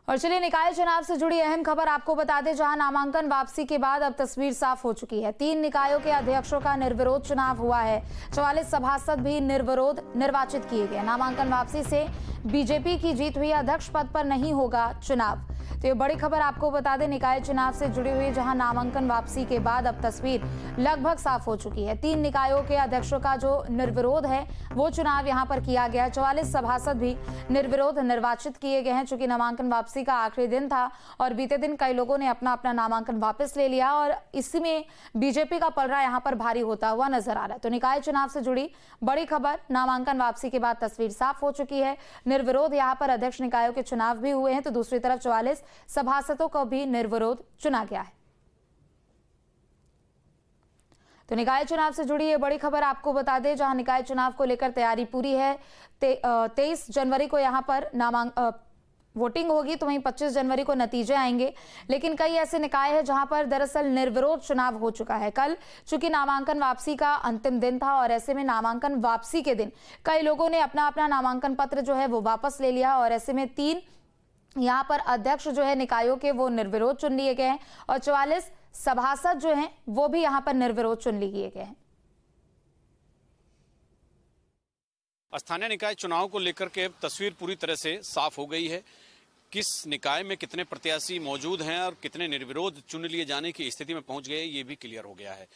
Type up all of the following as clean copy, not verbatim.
और चलिए निकाय चुनाव से जुड़ी अहम खबर आपको बता दें, जहां नामांकन वापसी के बाद अब तस्वीर साफ हो चुकी है। 3 निकायों के अध्यक्षों का निर्विरोध चुनाव हुआ है। 44 सभासद भी निर्विरोध निर्वाचित किए गए। नामांकन वापसी से बीजेपी की जीत हुई, अध्यक्ष पद पर नहीं होगा चुनाव। तो ये बड़ी खबर आपको बता दें निकाय चुनाव से जुड़ी हुई, जहां नामांकन वापसी के बाद अब तस्वीर लगभग साफ हो चुकी है। 3 निकायों के अध्यक्षों का जो निर्विरोध है वो चुनाव यहां पर किया गया। 44 सभासद भी निर्विरोध निर्वाचित किए गए हैं। चूंकि नामांकन वापसी का आखिरी दिन था और बीते दिन कई लोगों ने अपना अपना नामांकन वापस ले लिया और इसी में बीजेपी का पलड़ा यहां पर भारी होता हुआ नजर आ रहा है। तो निकाय चुनाव से जुड़ी बड़ी खबर, नामांकन वापसी के बाद तस्वीर साफ हो चुकी है। निर्विरोध यहां पर अध्यक्ष निकायों के चुनाव भी हुए हैं, तो दूसरी तरफ 44 सभासदों को भी निर्विरोध चुना गया है। तो निकाय चुनाव से जुड़ी ये बड़ी खबर आपको बता दें, जहां निकाय चुनाव को लेकर तैयारी पूरी है। 23 जनवरी को यहां पर वोटिंग होगी, तो वहीं 25 जनवरी को नतीजे आएंगे। लेकिन कई ऐसे निकाय हैं जहां पर दरअसल निर्विरोध चुनाव हो चुका है। कल चूंकि नामांकन वापसी का अंतिम दिन था और ऐसे में नामांकन वापसी के दिन कई लोगों ने अपना अपना नामांकन पत्र जो है वो वापस ले लिया और ऐसे में 3 यहाँ पर अध्यक्ष जो है निकायों के वो निर्विरोध चुन लिए गए हैं और 44 सभासद जो हैं वो भी यहाँ पर निर्विरोध चुन लिए गए हैं। स्थानीय निकाय चुनाव को लेकर के तस्वीर पूरी तरह से साफ हो गई है। किस निकाय में कितने प्रत्याशी मौजूद हैं और कितने निर्विरोध चुन लिए जाने की स्थिति में पहुंच गए, ये भी क्लियर हो गया है।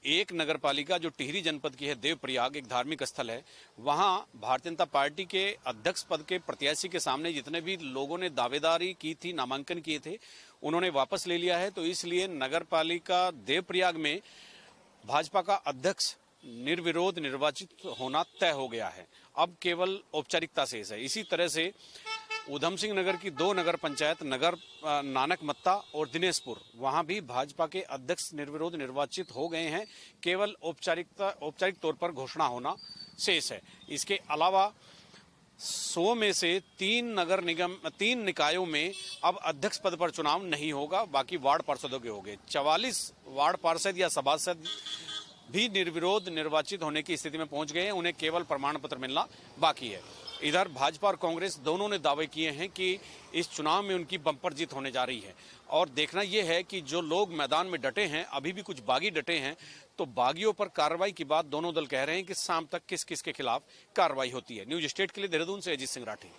एक नगरपालिका जो टिहरी जनपद की है, देवप्रयाग, एक धार्मिक स्थल है, वहां भारतीय जनता पार्टी के अध्यक्ष पद के प्रत्याशी के सामने जितने भी लोगों ने दावेदारी की थी, नामांकन किए थे, उन्होंने वापस ले लिया है। तो इसलिए नगरपालिका देवप्रयाग में भाजपा का अध्यक्ष निर्विरोध निर्वाचित होना तय हो गया है। अब केवल औपचारिकता शेष है। इसी तरह से उधम सिंह नगर की 2 नगर पंचायत, नगर नानक मत्ता और दिनेशपुर, वहां भी भाजपा के अध्यक्ष निर्विरोध निर्वाचित हो गए हैं। केवल औपचारिक तौर पर घोषणा होना शेष है। इसके अलावा 100 में से 3 निकायों में अब अध्यक्ष पद पर चुनाव नहीं होगा, बाकी वार्ड पार्षदों के होंगे। 44 वार्ड पार्षद या सभासद भी निर्विरोध निर्वाचित होने की स्थिति में पहुंच गए हैं। उन्हें केवल प्रमाण पत्र मिलना बाकी है। इधर भाजपा और कांग्रेस दोनों ने दावे किए हैं कि इस चुनाव में उनकी बम्पर जीत होने जा रही है। और देखना यह है कि जो लोग मैदान में डटे हैं, अभी भी कुछ बागी डटे हैं, तो बागियों पर कार्रवाई की बात दोनों दल कह रहे हैं कि शाम तक किस किस के खिलाफ कार्रवाई होती है। न्यूज स्टेट के लिए देहरादून से अजीत सिंह राठी।